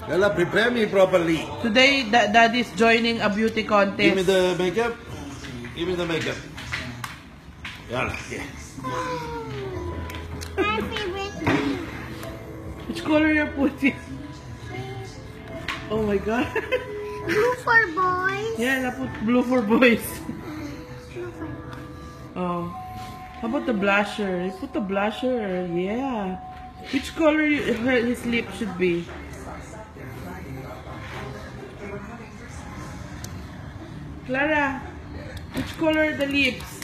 Ella, prepare me properly. Today, Daddy's joining a beauty contest. Give me the makeup. Give me the makeup. Yalla, yeah. My favorite green. Which color you're putting? Oh my God. Blue for boys. Yeah, I put blue for boys. Blue for Oh. How about the blusher? You put the blusher. Yeah. Which color his lip should be? Clara, which color are the lips?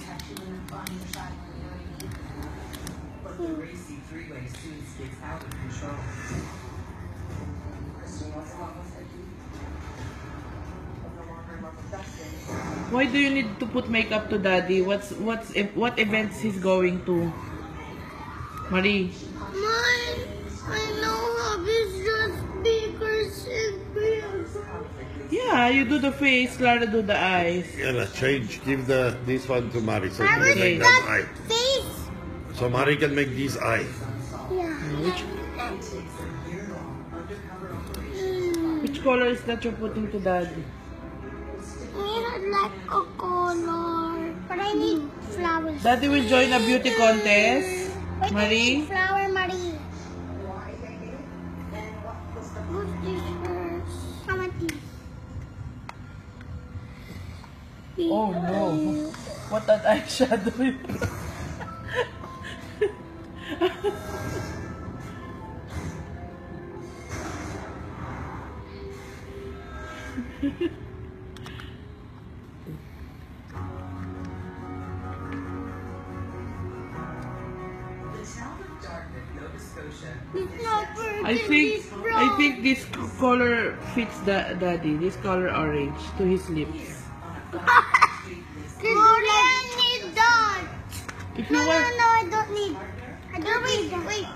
Why do you need to put makeup to Daddy? What events he's going to? Marie. I know hobbies just stickers and bills. Yeah, you do the face, Clara do the eyes. Yalla, change. Give this one to Mari so she I can was make that that eye. face. So Mari can make these eye. Yeah. Which color is that you're putting to Daddy? I don't like a color, but I need flowers. Daddy will join a beauty contest. Wait, I Marie? need flower, Marie. What's this first? How about this? Oh no. What an eyeshadow. It's not perfect. I think this color fits Daddy. This color orange to his lips. I need that. If No, you no, want, no, I don't need. I don't need that. Wait.